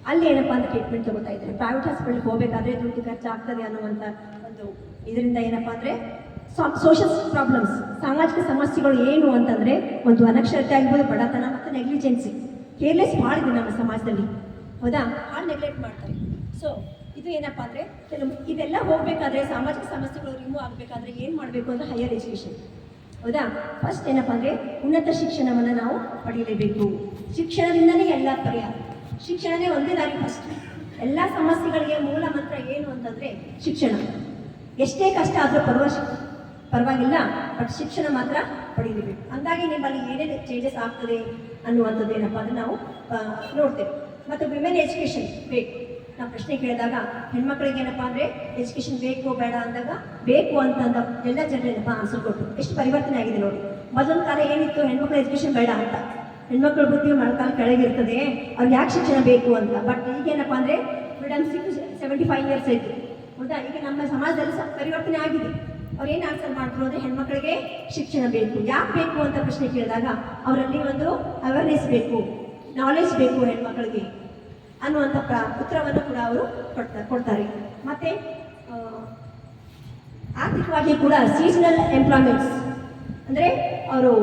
ಅಲ್ಲಿ ಏನಪ್ಪ ಅಂದರೆ ಟ್ರೀಟ್ಮೆಂಟ್ ತೊಗೋತಾ ಇದ್ದಾರೆ. ಪ್ರೈವೇಟ್ ಹಾಸ್ಪಿಟಲ್ಗೆ ಹೋಗಬೇಕಾದ್ರೆ ದುಡ್ಡು ಖರ್ಚಾಗ್ತದೆ ಅನ್ನುವಂಥ ಒಂದು ಇದರಿಂದ ಏನಪ್ಪ ಅಂದರೆ ಸೋಷಿಯಲ್ ಪ್ರಾಬ್ಲಮ್ಸ್, ಸಾಮಾಜಿಕ ಸಮಸ್ಯೆಗಳು ಏನು ಅಂತಂದರೆ ಒಂದು ಅನಕ್ಷರತೆ ಆಗ್ಬೋದು, ಬಡತನ ಮತ್ತು ನೆಗ್ಲಿಜೆನ್ಸಿ, ಕೇರ್ಲೆಸ್ ಭಾಳ ಇದೆ ನಮ್ಮ ಸಮಾಜದಲ್ಲಿ. ಹೌದಾ, ಭಾಳ ನೆಗ್ಲೆಕ್ಟ್ ಮಾಡ್ತಾರೆ. ಸೊ ಇದು ಏನಪ್ಪ ಅಂದರೆ ಇದೆಲ್ಲ ಹೋಗಬೇಕಾದ್ರೆ ಸಾಮಾಜಿಕ ಸಮಸ್ಯೆಗಳು ರಿಮೂವ್ ಆಗಬೇಕಾದ್ರೆ ಏನು ಮಾಡಬೇಕು ಅಂದರೆ ಹೈಯರ್ ಎಜುಕೇಷನ್. ಹೌದಾ, ಫಸ್ಟ್ ಏನಪ್ಪ ಅಂದರೆ ಉನ್ನತ ಶಿಕ್ಷಣವನ್ನು ನಾವು ಪಡೆಯಲೇಬೇಕು. ಶಿಕ್ಷಣದಿಂದಲೇ ಎಲ್ಲ ಪರಿಹಾರ. ಶಿಕ್ಷಣನೇ ಒಂದೇ ದಾರಿ. ಫಸ್ಟ್ ಎಲ್ಲ ಸಮಸ್ಯೆಗಳಿಗೆ ಮೂಲ ಮಂತ್ರ ಏನು ಅಂತಂದರೆ ಶಿಕ್ಷಣ. ಎಷ್ಟೇ ಕಷ್ಟ ಆದರೂ ಪರವಾಗಿಲ್ಲ, ಬಟ್ ಶಿಕ್ಷಣ ಮಾತ್ರ ಪಡೀಲೇಬೇಕು. ಹಂಗಾಗಿ ನಿಮ್ಮಲ್ಲಿ ಏನೇನು ಚೇಂಜಸ್ ಆಗ್ತದೆ ಅನ್ನುವಂಥದ್ದು ಏನಪ್ಪ ಅಂದರೆ ನಾವು ನೋಡ್ತೇವೆ. ಮತ್ತು ವಿಮೆನ್ ಎಜುಕೇಷನ್ ಬೇಕು. ನಾವು ಪ್ರಶ್ನೆ ಕೇಳಿದಾಗ ಹೆಣ್ಮಕ್ಳಿಗೆ ಏನಪ್ಪ ಅಂದರೆ ಎಜುಕೇಷನ್ ಬೇಕು ಬೇಡ ಅಂದಾಗ ಬೇಕು ಅಂತಂದ ಎಲ್ಲ ಜನರು ಏನಪ್ಪ ಆನ್ಸರ್ ಕೊಟ್ಟರು. ಎಷ್ಟು ಪರಿವರ್ತನೆ ಆಗಿದೆ ನೋಡಿ. ಮೊದಲೊಂದು ಕಾಲ ಏನಿತ್ತು, ಹೆಣ್ಮಕ್ಳು ಎಜುಕೇಷನ್ ಬೇಡ ಅಂತ, ಹೆಣ್ಮಕ್ಳ ಬುದ್ಧಿ ಮೊಳಕಾಲ ಕೆಳಗಿರ್ತದೆ, ಅವ್ರಿಗೆ ಯಾಕೆ ಶಿಕ್ಷಣ ಬೇಕು ಅಂತ. ಬಟ್ ಈಗೇನಪ್ಪ ಅಂದರೆ ಫ್ರೀಡಮ್ 75 ಇಯರ್ಸ್ ಆಯಿತು. ಹೌದಾ, ಈಗ ನಮ್ಮ ಸಮಾಜದಲ್ಲಿ ಪರಿವರ್ತನೆ ಆಗಿದೆ. ಅವ್ರು ಏನು ಆನ್ಸರ್ ಮಾಡಿದ್ರು ಅಂದರೆ ಹೆಣ್ಮಕ್ಳಿಗೆ ಶಿಕ್ಷಣ ಬೇಕು. ಯಾಕೆ ಬೇಕು ಅಂತ ಪ್ರಶ್ನೆ ಕೇಳಿದಾಗ ಅವರಲ್ಲಿ ಒಂದು ಅವೇರ್ನೆಸ್ ಬೇಕು, ನಾಲೆಜ್ ಬೇಕು ಹೆಣ್ಮಕ್ಳಿಗೆ ಅನ್ನುವಂಥ ಉತ್ತರವನ್ನು ಕೂಡ ಅವರು ಕೊಡ್ತಾರೆ. ಮತ್ತು ಆರ್ಥಿಕವಾಗಿ ಕೂಡ ಸೀಸನಲ್ ಎಂಪ್ಲಾಯ್ಮೆಂಟ್ಸ್ ಅಂದರೆ ಅವರು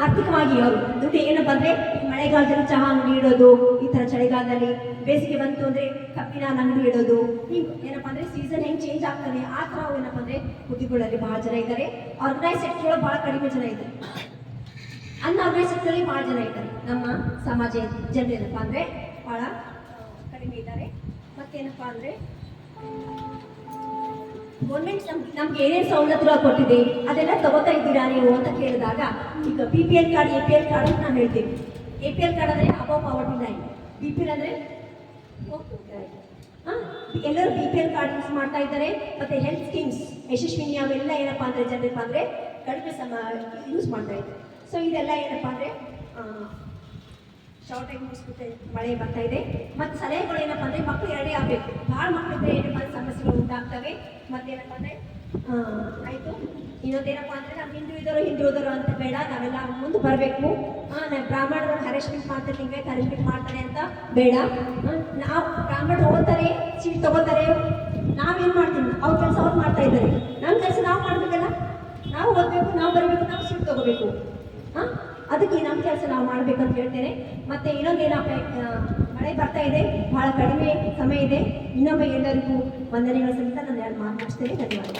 ಆರ್ಥಿಕವಾಗಿ ಅವರು ದುಡ್ಡು ಏನಪ್ಪ ಅಂದರೆ ಮಳೆಗಾಲದಲ್ಲಿ ಚಹಾ ಅಂಗಡಿ ಇಡೋದು, ಈ ಥರ ಚಳಿಗಾಲದಲ್ಲಿ ಬೇಸಿಗೆ ಬಂತು ಅಂದರೆ ಕಬ್ಬಿನ ಅಂಗಡಿ ಇಡೋದು, ಹಿಂಗೆ ಏನಪ್ಪ ಅಂದರೆ ಸೀಸನ್ ಹೆಂಗೆ ಚೇಂಜ್ ಆಗ್ತದೆ ಆ ಥರ ಏನಪ್ಪ ಅಂದರೆ ಉದ್ಯೋಗಗಳಲ್ಲಿ ಭಾಳ ಜನ ಇದ್ದಾರೆ. ಆರ್ಗನೈಸ್ ಸೆಕ್ಟರ್ ಭಾಳ ಕಡಿಮೆ ಜನ ಇದ್ದಾರೆ. ಅನ್ಆರ್ಗನೈಸ್ ಸೆಕ್ಟರಲ್ಲಿ ಭಾಳ ಜನ ಇದ್ದಾರೆ. ನಮ್ಮ ಸಮಾಜ ಜನರು ಏನಪ್ಪ ಅಂದರೆ ಭಾಳ ಕಡಿಮೆ ಇದ್ದಾರೆ. ಮತ್ತೇನಪ್ಪ ಅಂದರೆ ಗೌರ್ಮೆಂಟ್ ನಮ್ಗೆ ಏನೇನು ಸವಲತ್ತುಗಳು ಕೊಟ್ಟಿದೆ ಅದೆಲ್ಲ ತಗೋತಾ ಇದ್ದೀರಾ ನೀವು ಅಂತ ಕೇಳಿದಾಗ, ಈಗ BPL ಕಾರ್ಡ್, APL ಕಾರ್ಡ್ ಅಂತ ನಾವು ಹೇಳ್ತೀವಿ. APL ಕಾರ್ಡ್ ಅಂದರೆ ಅಬೌವ್ ಪಾವರ್ಟಿ ಲೈನ್, BPL ಅಂದರೆ ಎಲ್ಲರೂ BPL ಕಾರ್ಡ್ ಯೂಸ್ ಮಾಡ್ತಾ ಇದ್ದಾರೆ. ಮತ್ತು ಹೆಲ್ತ್ ಸ್ಕೀಮ್ಸ್ ಯಶಸ್ವಿನಿ ಅವೆಲ್ಲ ಏನಪ್ಪ ಅಂದರೆ ಜನರಪ್ಪ ಅಂದರೆ ಕಡಿಮೆ ಯೂಸ್ ಮಾಡ್ತಾ ಇದ್ದಾರೆ. ಸೊ ಇದೆಲ್ಲ ಏನಪ್ಪ ಅಂದರೆ ಶಾರ್ಟ್ ಆಗಿ ಮುಗಿಸ್ಬಿಟ್ಟು ಮಳೆ ಬರ್ತಾ ಇದೆ. ಮತ್ತು ಸಲಹೆಗಳು ಏನಪ್ಪ ಅಂದರೆ ಮಕ್ಕಳು ಎರಡೇ ಆಗಬೇಕು. ಭಾಳ ಮಕ್ಕಳಿದ್ರೆ ಏನಪ್ಪ ಅಂದರೆ ಸಮಸ್ಯೆಗಳು ಉಂಟಾಗ್ತವೆ. ಮತ್ತೇನಪ್ಪ ಅಂದರೆ ಆಯಿತು, ಇನ್ನೊಂದೇನಪ್ಪ ಅಂದರೆ ನಾವು ಹಿಂದೆ ಹೋದರು ಅಂತ ಬೇಡ, ನಾವೆಲ್ಲ ಮುಂದೆ ಬರಬೇಕು. ನಾವು ಬ್ರಾಹ್ಮಣರು ಹರೆಸ್ಮೆಂಟ್ ಮಾಡ್ತಾರೆ, ಲಿಂಗಾಯತ್ ಹರೆಸ್ಮೆಂಟ್ ಮಾಡ್ತಾರೆ ಅಂತ ಬೇಡ. ನಾವು ಬ್ರಾಹ್ಮಣರು ಓದ್ತಾರೆ, ಸೀಟ್ ತೊಗೋತಾರೆ, ನಾವೇನು ಮಾಡ್ತೀವಿ, ಅವ್ರ ಕೆಲಸ ಅವ್ರು ಮಾಡ್ತಾ ಇದ್ದಾರೆ. ನಮ್ಮ ಕೆಲಸ ನಾವು ಮಾಡಬೇಕಲ್ಲ, ನಾವು ಓದಬೇಕು, ನಾವು ಬರಬೇಕು, ನಾವು ಸೀಟ್ ತೊಗೋಬೇಕು. ಅದಕ್ಕೆ ನಮ್ಮ ಕೆಲಸ ನಾವು ಮಾಡಬೇಕಂತ ಹೇಳ್ತೇನೆ. ಮತ್ತು ಇನ್ನೊಂದೇನಪ್ಪ, ಮಳೆ ಬರ್ತಾ ಇದೆ, ಭಾಳ ಕಡಿಮೆ ಸಮಯ ಇದೆ. ಇನ್ನೊಮ್ಮೆ ಎಲ್ಲರಿಗೂ ವಂದನೆಗಳ ಸಹಿತ ನಾನು 2 ಮಾತು ಮುಗಿಸ್ತೇನೆ. ಧನ್ಯವಾದ.